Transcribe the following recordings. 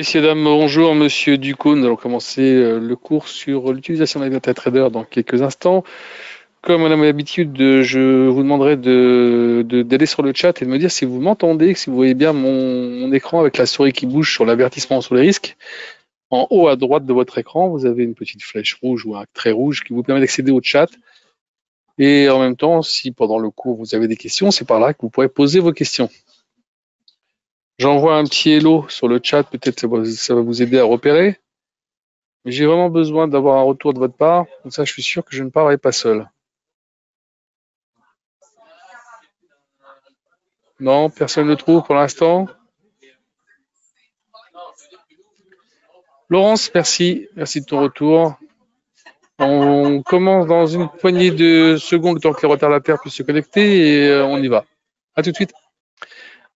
Messieurs, dames, bonjour, monsieur Ducot. Nous allons commencer le cours sur l'utilisation des MetaTrader dans quelques instants. Comme on a l'habitude, je vous demanderai d'aller sur le chat et de me dire si vous m'entendez, si vous voyez bien mon écran avec la souris qui bouge sur l'avertissement sur les risques. En haut à droite de votre écran, vous avez une petite flèche rouge ou un trait rouge qui vous permet d'accéder au chat. Et en même temps, si pendant le cours vous avez des questions, c'est par là que vous pourrez poser vos questions. J'envoie un petit hello sur le chat, peut-être ça va vous aider à repérer. Mais j'ai vraiment besoin d'avoir un retour de votre part, comme ça je suis sûr que je ne parlerai pas seul. Non, personne ne trouve pour l'instant. Laurence, merci de ton retour. On commence dans une poignée de secondes, le temps que les retardataires puissent se connecter, et on y va. À tout de suite.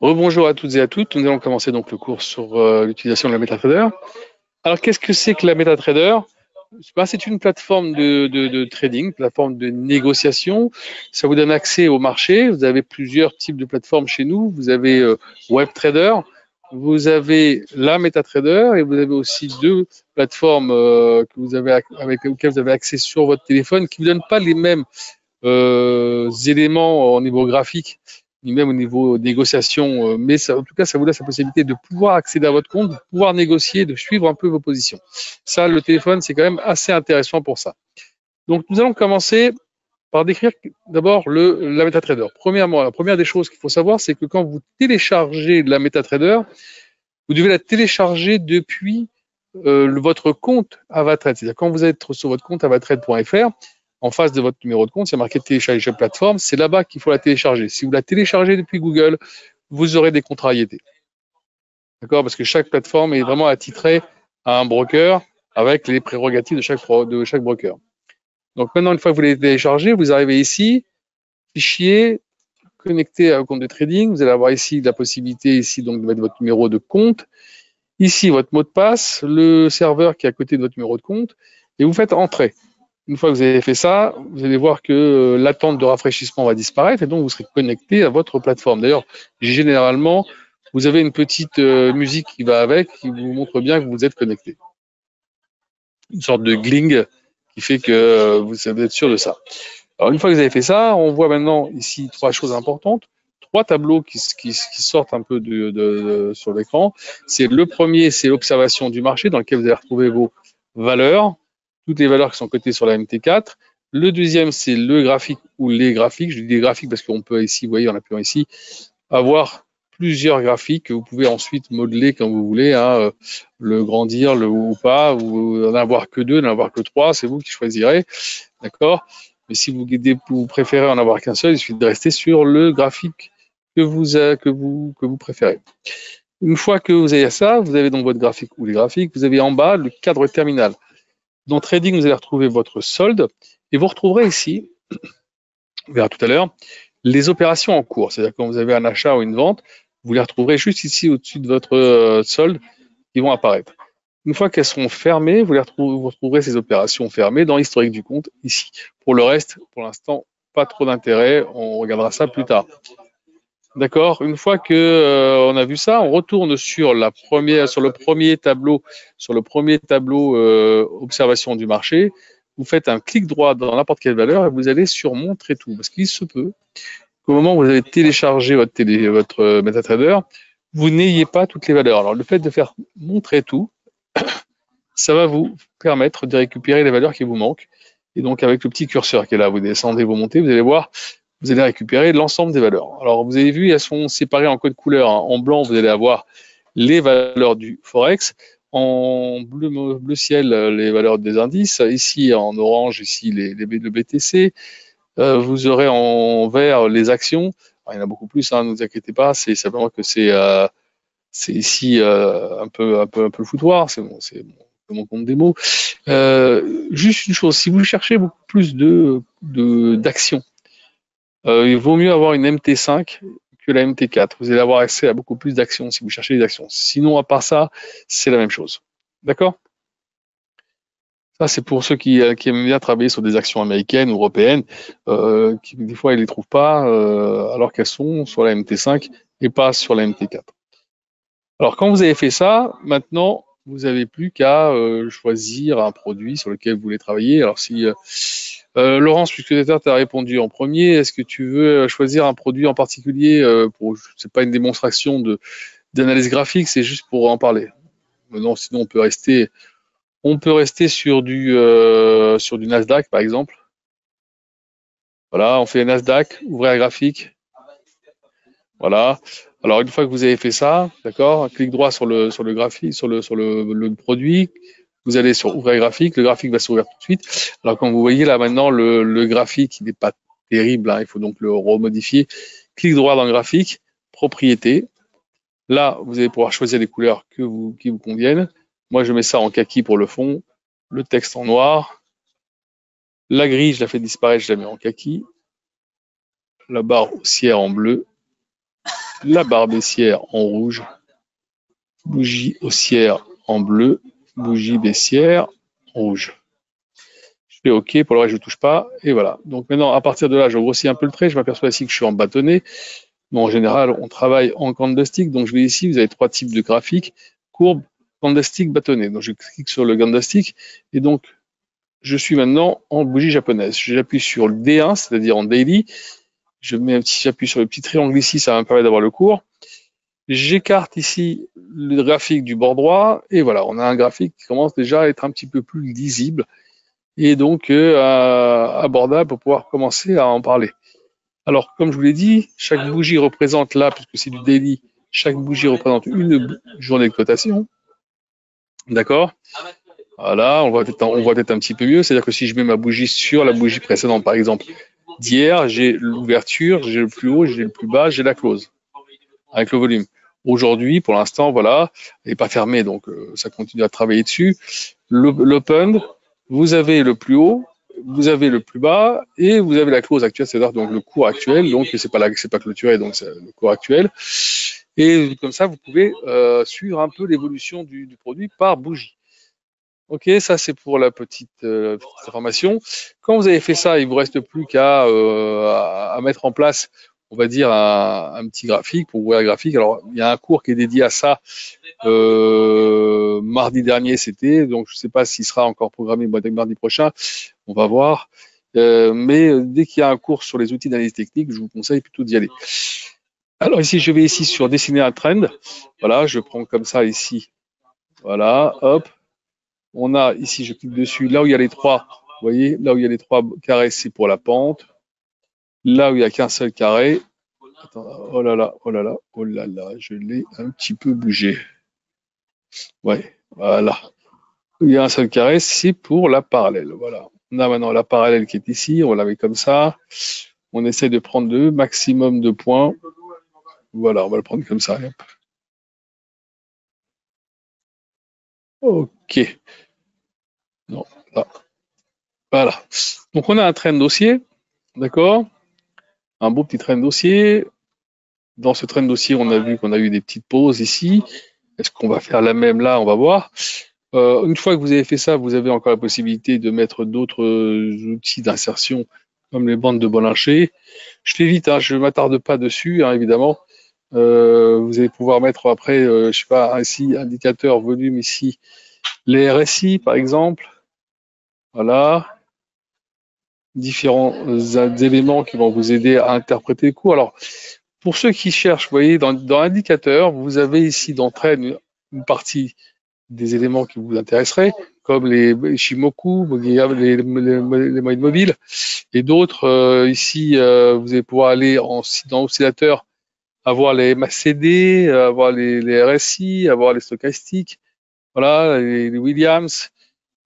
Rebonjour à toutes et à toutes. Nous allons commencer donc le cours sur l'utilisation de la MetaTrader. Alors, qu'est-ce que c'est que la MetaTrader ? C'est une plateforme de trading, plateforme de négociation. Ça vous donne accès au marché. Vous avez plusieurs types de plateformes chez nous. Vous avez WebTrader, vous avez la MetaTrader et vous avez aussi deux plateformes avec lesquelles vous avez accès sur votre téléphone qui ne vous donnent pas les mêmes éléments au niveau graphique ni même au niveau négociation, mais ça, en tout cas, ça vous laisse la possibilité de pouvoir accéder à votre compte, de pouvoir négocier, de suivre un peu vos positions. Ça, le téléphone, c'est quand même assez intéressant pour ça. Donc, nous allons commencer par décrire d'abord la MetaTrader. Premièrement, la première des choses qu'il faut savoir, c'est que quand vous téléchargez la MetaTrader, vous devez la télécharger depuis votre compte Avatrade. C'est-à-dire quand vous êtes sur votre compte avatrade.fr, en face de votre numéro de compte, il y a marqué télécharger plateforme, c'est là-bas qu'il faut la télécharger. Si vous la téléchargez depuis Google, vous aurez des contrariétés. D'accord ? Parce que chaque plateforme est vraiment attitrée à un broker avec les prérogatives de chaque broker. Donc maintenant, une fois que vous l'avez téléchargé, vous arrivez ici, fichier, connecté à un compte de trading. Vous allez avoir ici la possibilité ici donc de mettre votre numéro de compte. Ici, votre mot de passe, le serveur qui est à côté de votre numéro de compte, et vous faites entrer. Une fois que vous avez fait ça, vous allez voir que l'attente de rafraîchissement va disparaître et donc vous serez connecté à votre plateforme. D'ailleurs, généralement, vous avez une petite musique qui va avec, qui vous montre bien que vous êtes connecté. Une sorte de gling qui fait que vous êtes sûr de ça. Alors, une fois que vous avez fait ça, on voit maintenant ici trois choses importantes. Trois tableaux qui sortent un peu sur l'écran. C'est le premier, c'est l'observation du marché dans lequel vous allez retrouver vos valeurs, toutes les valeurs qui sont cotées sur la MT4. Le deuxième, c'est le graphique ou les graphiques. Je dis des graphiques parce qu'on peut ici, vous voyez, en appuyant ici, avoir plusieurs graphiques que vous pouvez ensuite modeler comme vous voulez, hein, le grandir, ou pas, ou n'en avoir que deux, n'en avoir que trois, c'est vous qui choisirez, d'accord ? Mais si vous préférez en avoir qu'un seul, il suffit de rester sur le graphique que vous préférez. Une fois que vous avez ça, vous avez donc votre graphique ou les graphiques, vous avez en bas le cadre terminal. Dans Trading, vous allez retrouver votre solde et vous retrouverez ici, on verra tout à l'heure, les opérations en cours. C'est-à-dire quand vous avez un achat ou une vente, vous les retrouverez juste ici au-dessus de votre solde qui vont apparaître. Une fois qu'elles seront fermées, vous retrouverez ces opérations fermées dans l'historique du compte ici. Pour le reste, pour l'instant, pas trop d'intérêt. On regardera ça plus tard. D'accord ? Une fois que on a vu ça, on retourne sur le premier tableau observation du marché. Vous faites un clic droit dans n'importe quelle valeur et vous allez sur montrer tout. Parce qu'il se peut qu'au moment où vous avez téléchargé votre MetaTrader, vous n'ayez pas toutes les valeurs. Alors le fait de faire montrer tout, ça va vous permettre de récupérer les valeurs qui vous manquent. Et donc, avec le petit curseur qui est là, vous descendez, vous montez, vous allez voir, vous allez récupérer l'ensemble des valeurs. Alors, vous avez vu, elles sont séparées en code couleur. En blanc, vous allez avoir les valeurs du Forex. En bleu ciel, les valeurs des indices. Ici, en orange, ici, le BTC. Vous aurez en vert les actions. Alors, il y en a beaucoup plus, hein, ne vous inquiétez pas. C'est simplement que c'est ici un peu le foutoir. C'est mon compte démo. Juste une chose, si vous cherchez beaucoup plus d'actions, il vaut mieux avoir une MT5 que la MT4. Vous allez avoir accès à beaucoup plus d'actions si vous cherchez des actions. Sinon, à part ça, c'est la même chose. D'accord ? Ça, c'est pour ceux qui aiment bien travailler sur des actions américaines ou européennes, qui des fois, ils ne les trouvent pas, alors qu'elles sont sur la MT5 et pas sur la MT4. Alors, quand vous avez fait ça, maintenant, vous n'avez plus qu'à choisir un produit sur lequel vous voulez travailler. Alors, si Laurence, puisque tu as répondu en premier, est-ce que tu veux choisir un produit en particulier pour, c'est pas une démonstration d'analyse graphique, c'est juste pour en parler. Non, sinon on peut rester sur du Nasdaq par exemple. Voilà, on fait Nasdaq, ouvrir graphique. Voilà. Alors une fois que vous avez fait ça, d'accord, clic droit sur le graphique, le produit, vous allez sur ouvrir graphique, le graphique va s'ouvrir tout de suite. Alors comme vous voyez là maintenant le graphique il n'est pas terrible, hein, il faut donc le remodifier. Clic droit dans le graphique, propriété. Là, vous allez pouvoir choisir les couleurs qui vous conviennent. Moi, je mets ça en kaki pour le fond, le texte en noir. La grille, je la fais disparaître, je la mets en kaki. La barre haussière en bleu. La barre baissière en rouge. Bougie haussière en bleu. Bougie baissière en rouge. Je fais OK, pour le reste, je ne touche pas. Et voilà. Donc maintenant, à partir de là, je grossis un peu le trait. Je m'aperçois ici que je suis en bâtonnet. Mais en général, on travaille en candlestick. Donc je vais ici, vous avez 3 types de graphiques. Courbe, candlestick, bâtonnet. Donc je clique sur le candlestick. Et donc, je suis maintenant en bougie japonaise. J'appuie sur le D1, c'est-à-dire en daily. J'appuie sur le petit triangle ici, ça va me permettre d'avoir le cours. J'écarte ici le graphique du bord droit et voilà, on a un graphique qui commence déjà à être un petit peu plus lisible et donc abordable pour pouvoir commencer à en parler. Alors, comme je vous l'ai dit, chaque bougie représente là, puisque c'est du daily, chaque bougie représente une journée de cotation. D'accord? Voilà, on voit peut-être un petit peu mieux. C'est-à-dire que si je mets ma bougie sur la bougie précédente, par exemple, d'hier, j'ai l'ouverture, j'ai le plus haut, j'ai le plus bas, j'ai la close avec le volume. Aujourd'hui, pour l'instant, voilà, elle n'est pas fermée, donc ça continue à travailler dessus. L'open, vous avez le plus haut, vous avez le plus bas et vous avez la close actuelle, c'est-à-dire donc le cours actuel. Donc c'est pas clôturé, donc c'est le cours actuel. Et comme ça, vous pouvez suivre un peu l'évolution du produit par bougie. Ok, ça c'est pour la petite information. Quand vous avez fait ça, il vous reste plus qu'à mettre en place, on va dire, un petit graphique pour ouvrir le graphique. Alors, il y a un cours qui est dédié à ça. Mardi dernier, c'était, donc je ne sais pas s'il sera encore programmé mardi prochain. On va voir. Mais dès qu'il y a un cours sur les outils d'analyse technique, je vous conseille plutôt d'y aller. Alors ici, je vais ici sur dessiner un trend. Voilà, je prends comme ça ici. Voilà, hop. On a ici, je clique dessus, là où il y a les trois, vous voyez, là où il y a les 3 carrés, c'est pour la pente. Là où il n'y a qu'un seul carré, attends, oh là là, oh là là, oh là là, je l'ai un petit peu bougé. Ouais, voilà. Où il y a un seul carré, c'est pour la parallèle. Voilà. On a maintenant la parallèle qui est ici, on la met comme ça. On essaie de prendre le maximum de points. Voilà, on va le prendre comme ça. Ok. Non, là. Voilà. Donc on a un train de dossier, d'accord? Un beau petit train de dossier. Dans ce train de dossier, on a vu qu'on a eu des petites pauses ici. Est-ce qu'on va faire la même là? On va voir. Une fois que vous avez fait ça, vous avez encore la possibilité de mettre d'autres outils d'insertion comme les bandes de Bollinger. Je fais vite, hein, je ne m'attarde pas dessus, hein, évidemment. Vous allez pouvoir mettre après, je sais pas, ici, indicateur, volume ici, les RSI par exemple. Voilà. Différents éléments qui vont vous aider à interpréter le cours. Alors, pour ceux qui cherchent, vous voyez, dans indicateur, vous avez ici d'entrée une partie des éléments qui vous intéresseraient, comme les Shimoku, les moyennes mobiles, et d'autres. Ici, vous allez pouvoir aller dans oscillateur, avoir les MACD, avoir les RSI, avoir les stochastiques, voilà, les Williams.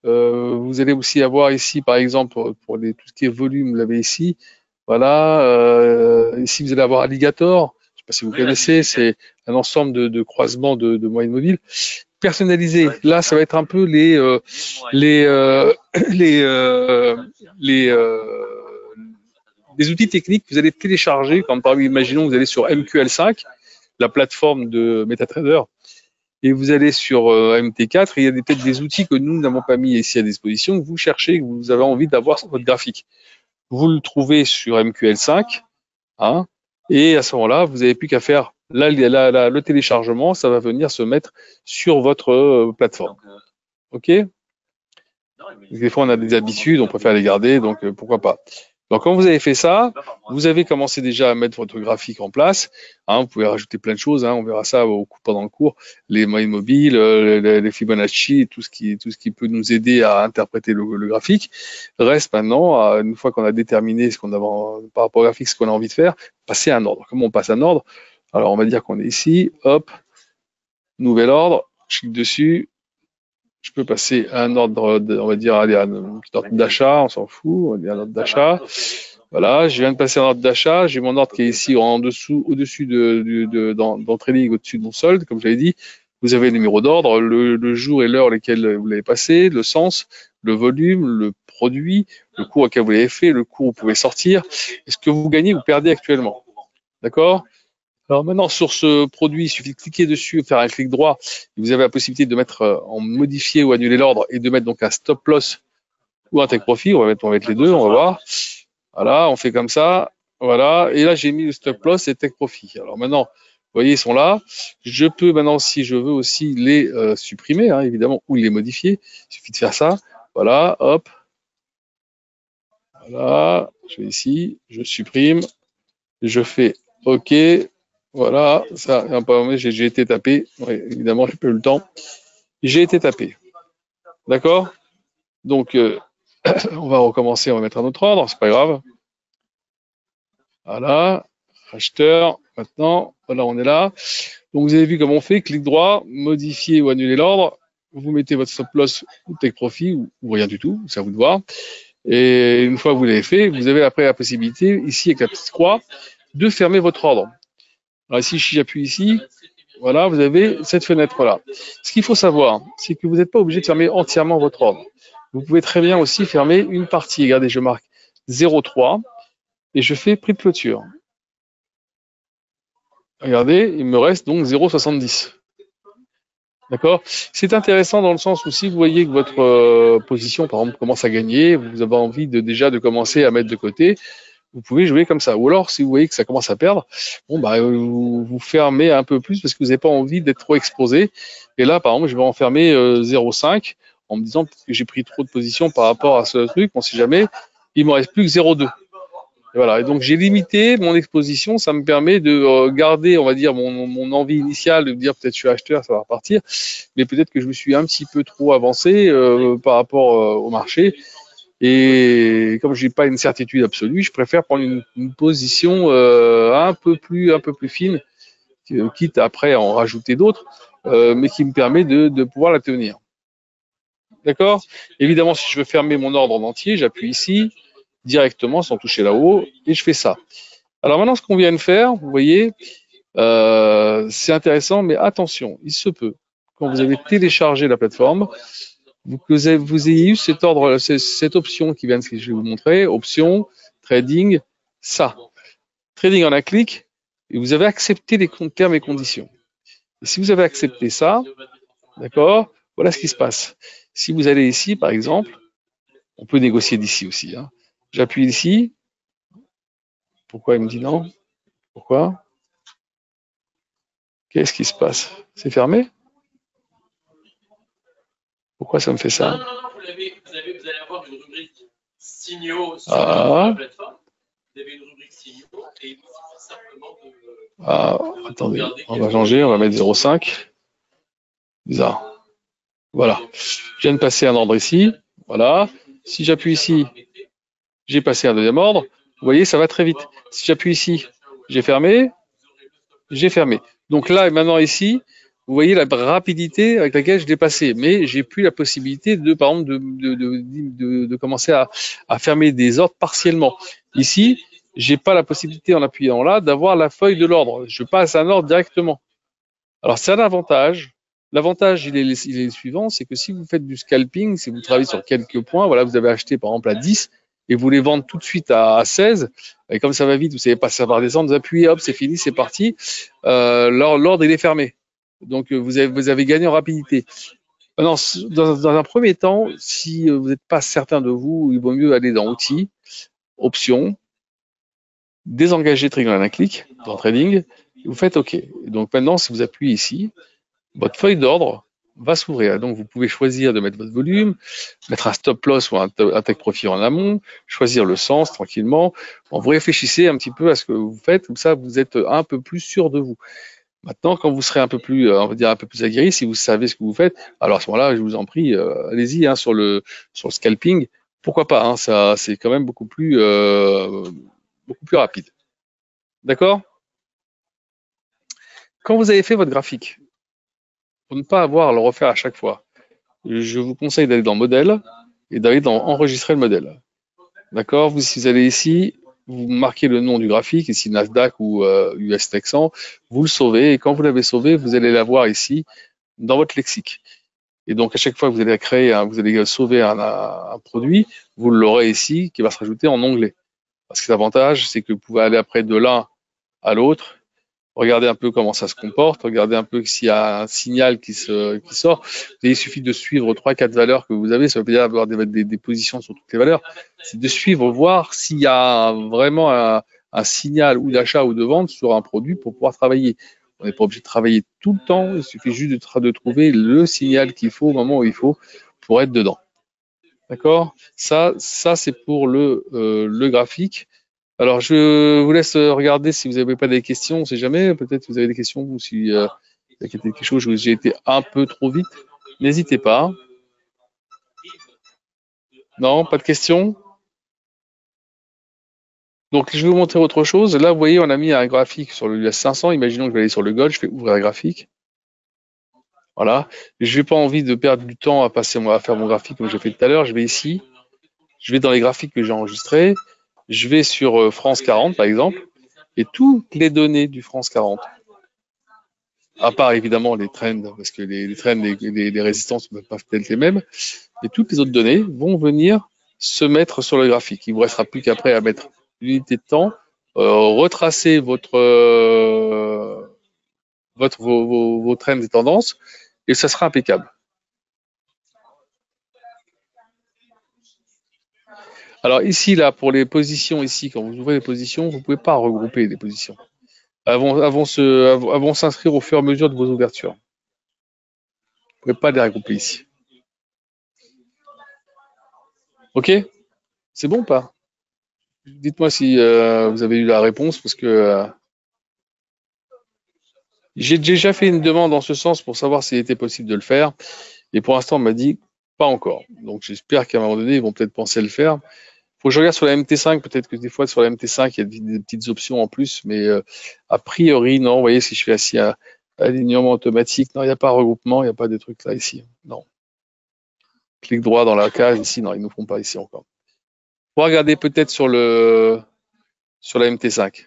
Vous allez aussi avoir ici, par exemple, pour tout ce qui est volume, vous l'avez ici. Voilà. Ici, vous allez avoir Alligator. Je ne sais pas si vous connaissez, c'est un ensemble de croisements de moyennes mobiles. Personnalisé. Là, ça va être un peu les, les, les, outils techniques que vous allez télécharger. Comme par exemple, imaginons que vous allez sur MQL5, la plateforme de MetaTrader, et vous allez sur MT4, et il y a peut-être des outils que nous n'avons pas mis ici à disposition, que vous cherchez, que vous avez envie d'avoir sur votre graphique. Vous le trouvez sur MQL5, hein, et à ce moment-là, vous n'avez plus qu'à faire Là, le téléchargement, ça va venir se mettre sur votre plateforme. OK? Des fois, on a des habitudes, on préfère les garder, donc pourquoi pas. Donc, quand vous avez fait ça, vous avez commencé déjà à mettre votre graphique en place. Hein, vous pouvez rajouter plein de choses. Hein, on verra ça pendant le cours. Les moyennes mobiles, les Fibonacci, tout ce qui peut nous aider à interpréter le graphique. Reste maintenant, une fois qu'on a déterminé ce qu'on a par rapport au graphique, ce qu'on a envie de faire, passer à un ordre. Comment on passe à un ordre? Alors, on va dire qu'on est ici. Hop, nouvel ordre. Je clique dessus. Je peux passer à un ordre, on va dire, allez, un petit ordre d'achat, on s'en fout, on va dire un ordre d'achat. Voilà, je viens de passer un ordre d'achat, j'ai mon ordre qui est ici en dessous, au-dessus dans Trading, au-dessus de mon solde, comme j'avais dit. Vous avez le numéro d'ordre, le jour et l'heure lesquels vous l'avez passé, le sens, le volume, le produit, le cours auquel vous l'avez fait, le cours où vous pouvez sortir, et ce que vous gagnez, vous perdez actuellement. D'accord? Alors maintenant, sur ce produit, il suffit de cliquer dessus, faire un clic droit. Vous avez la possibilité de mettre en modifier ou annuler l'ordre et de mettre donc un stop loss ou un take profit. On va mettre les deux, on va voir. Voilà, on fait comme ça. Voilà, et là j'ai mis le stop loss et take profit. Alors maintenant, vous voyez, ils sont là. Je peux maintenant, si je veux aussi les supprimer, hein, évidemment, ou les modifier. Il suffit de faire ça. Voilà, hop. Voilà, je vais ici, je supprime, je fais OK. Voilà, ça, j'ai été tapé. Oui, évidemment, j'ai pas eu le temps. J'ai été tapé. D'accord? Donc, on va recommencer, on va mettre un autre ordre, c'est pas grave. Voilà, acheteur, maintenant, voilà, on est là. Donc, vous avez vu comment on fait, clic droit, modifier ou annuler l'ordre. Vous mettez votre stop loss ou take profit ou rien du tout, c'est à vous de voir. Et une fois que vous l'avez fait, vous avez après la possibilité, ici avec la petite croix, de fermer votre ordre. Alors ici, si j'appuie ici, voilà, vous avez cette fenêtre-là. Ce qu'il faut savoir, c'est que vous n'êtes pas obligé de fermer entièrement votre ordre. Vous pouvez très bien aussi fermer une partie. Regardez, je marque 0,3 et je fais prix de clôture. Regardez, il me reste donc 0,70. D'accord? C'est intéressant dans le sens où si vous voyez que votre position, par exemple, commence à gagner, vous avez envie déjà de commencer à mettre de côté, vous pouvez jouer comme ça. Ou alors, si vous voyez que ça commence à perdre, bon, bah, vous fermez un peu plus parce que vous n'avez pas envie d'être trop exposé. Et là, par exemple, je vais en fermer 0,5 en me disant que j'ai pris trop de position par rapport à ce truc, on ne sait jamais. Il me reste plus que 0,2. Et voilà. Et donc, j'ai limité mon exposition. Ça me permet de garder, on va dire, mon envie initiale de me dire peut-être je suis acheteur, ça va repartir. Mais peut-être que je me suis un petit peu trop avancé par rapport au marché. Et comme je n'ai pas une certitude absolue, je préfère prendre une position un peu plus fine, quitte après à en rajouter d'autres, mais qui me permet de pouvoir la tenir. D'accord? Évidemment, si je veux fermer mon ordre en entier, j'appuie ici, directement, sans toucher là-haut, et je fais ça. Alors maintenant, ce qu'on vient de faire, vous voyez, c'est intéressant, mais attention, il se peut, quand vous avez téléchargé la plateforme, que vous ayez eu cet ordre, cette option qui vient de ce que je vais vous montrer, option, trading, ça. Trading en un clic, et vous avez accepté les termes et conditions. Et si vous avez accepté ça, d'accord, voilà ce qui se passe. Si vous allez ici, par exemple, on peut négocier d'ici aussi. Hein. J'appuie ici. Pourquoi il me dit non? Pourquoi? Qu'est-ce qui se passe? C'est fermé? Pourquoi ça me fait ça? Non, vous allez avoir une rubrique signaux sur la plateforme. Vous avez une rubrique signaux et il suffit simplement de attendez, on va changer, on va mettre 0,5. Bizarre. Voilà. Je viens de passer un ordre ici. Voilà. Si j'appuie ici, j'ai passé un deuxième ordre. Vous voyez, ça va très vite. Si j'appuie ici, j'ai fermé. J'ai fermé. Donc là, et maintenant ici, vous voyez la rapidité avec laquelle je l'ai passé. Mais j'ai plus la possibilité de, par exemple, de commencer à fermer des ordres partiellement. Ici, j'ai pas la possibilité, en appuyant là, d'avoir la feuille de l'ordre. Je passe un ordre directement. Alors, c'est un avantage. L'avantage, il est le suivant, c'est que si vous faites du scalping, si vous travaillez sur quelques points, voilà, vous avez acheté par exemple à 10 et vous les vendez tout de suite à 16, et comme ça va vite, vous ne savez pas si ça va redescendre, vous appuyez, hop, c'est fini, c'est parti. L'ordre, il est fermé. Donc, vous avez gagné en rapidité. Maintenant, dans un premier temps, si vous n'êtes pas certain de vous, il vaut mieux aller dans Outils, Options, désengager Trading en un clic, dans Trading, Vous faites OK. Donc maintenant, si vous appuyez ici, votre feuille d'ordre va s'ouvrir. Donc vous pouvez choisir de mettre votre volume, mettre un stop loss ou un take profit en amont, choisir le sens tranquillement. Bon, vous réfléchissez un petit peu à ce que vous faites, comme ça vous êtes un peu plus sûr de vous. Maintenant, quand vous serez un peu plus, on va dire un peu plus aguerri, si vous savez ce que vous faites, alors à ce moment-là, je vous en prie, allez-y hein, sur le scalping. Pourquoi pas hein, ça, c'est quand même beaucoup plus rapide. D'accord? Quand vous avez fait votre graphique, pour ne pas avoir à le refaire à chaque fois, je vous conseille d'aller dans Modèle et d'aller dans Enregistrer le modèle. D'accord? Si vous allez ici, vous marquez le nom du graphique, ici Nasdaq ou US Texan, vous le sauvez et quand vous l'avez sauvé, vous allez l'avoir ici dans votre lexique. Et donc à chaque fois que vous allez créer, vous allez sauver un produit, vous l'aurez ici qui va se rajouter en onglet. Parce que l'avantage, c'est que vous pouvez aller après de l'un à l'autre. Regardez un peu comment ça se comporte, regardez un peu s'il y a un signal qui sort. Il suffit de suivre 3-4 valeurs que vous avez, ça veut pas dire avoir des positions sur toutes les valeurs, c'est de suivre, voir s'il y a vraiment un signal ou d'achat ou de vente sur un produit pour pouvoir travailler. On n'est pas obligé de travailler tout le temps, il suffit juste de trouver le signal qu'il faut au moment où il faut pour être dedans. D'accord? Ça c'est pour le graphique. Alors, je vous laisse regarder si vous n'avez pas des questions, on ne sait jamais, peut-être que vous avez des questions ou si il y a quelque chose où j'ai été un peu trop vite, n'hésitez pas. Non, pas de questions? Donc, je vais vous montrer autre chose. Là, vous voyez, on a mis un graphique sur le US 500. Imaginons que je vais aller sur le Gold, je fais ouvrir un graphique. Voilà. Je n'ai pas envie de perdre du temps à faire mon graphique comme j'ai fait tout à l'heure. Je vais ici, je vais dans les graphiques que j'ai enregistrés, je vais sur France 40 par exemple, et toutes les données du France 40. À part évidemment les trends, parce que les trends, les résistances ne peuvent pas être les mêmes, et toutes les autres données vont venir se mettre sur le graphique. Il ne vous restera plus qu'après à mettre l'unité de temps, retracer vos trends et tendances, et ça sera impeccable. Alors ici, là, pour les positions, ici, quand vous ouvrez les positions, vous ne pouvez pas regrouper les positions. Elles vont s'inscrire au fur et à mesure de vos ouvertures. Vous ne pouvez pas les regrouper ici. Ok? C'est bon ou pas? Dites-moi si vous avez eu la réponse, parce que j'ai déjà fait une demande en ce sens pour savoir s'il était possible de le faire. Et pour l'instant, on m'a dit pas encore. Donc j'espère qu'à un moment donné, ils vont peut-être penser à le faire. Faut que je regarde sur la MT5, peut-être que des fois sur la MT5, il y a des petites options en plus, mais a priori, non. Vous voyez, si je fais assis à alignement automatique, non, il n'y a pas regroupement, il n'y a pas de trucs là ici. Non. Clic droit dans la case ici, non, ils ne nous font pas ici encore. On va regarder peut-être sur la MT5.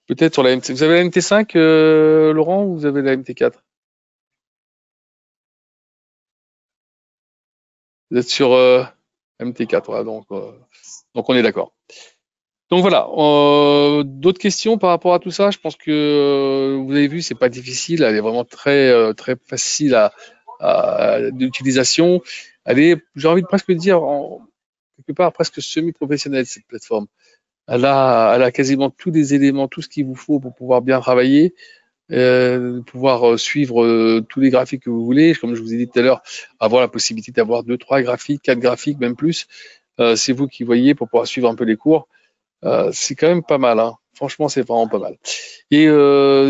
Peut-être sur la MT. Vous avez la MT5, Laurent, ou vous avez la MT4? Vous êtes sur MT4, voilà, donc on est d'accord. Donc voilà, d'autres questions par rapport à tout ça? Je pense que vous avez vu, c'est pas difficile, elle est vraiment très très facile d'utilisation. Elle est, j'ai envie de presque dire, quelque part presque semi-professionnelle cette plateforme. Elle a quasiment tous les éléments, tout ce qu'il vous faut pour pouvoir bien travailler. Pouvoir suivre tous les graphiques que vous voulez, comme je vous ai dit tout à l'heure, avoir la possibilité d'avoir 2, 3 graphiques, 4 graphiques, même plus. C'est vous qui voyez pour pouvoir suivre un peu les cours. C'est quand même pas mal, hein. Franchement, c'est vraiment pas mal. Et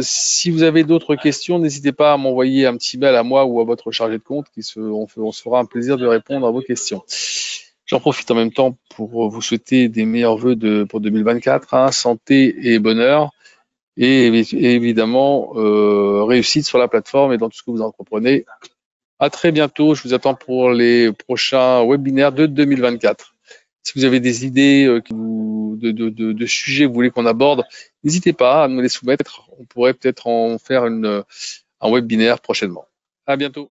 si vous avez d'autres questions, n'hésitez pas à m'envoyer un petit mail à moi ou à votre chargé de compte, on se fera un plaisir de répondre à vos questions. J'en profite en même temps pour vous souhaiter des meilleurs vœux pour 2024, hein, santé et bonheur. Et évidemment réussite sur la plateforme et dans tout ce que vous entreprenez. À très bientôt. Je vous attends pour les prochains webinaires de 2024. Si vous avez des idées de sujets que vous voulez qu'on aborde, n'hésitez pas à nous les soumettre. On pourrait peut-être en faire un webinaire prochainement. À bientôt.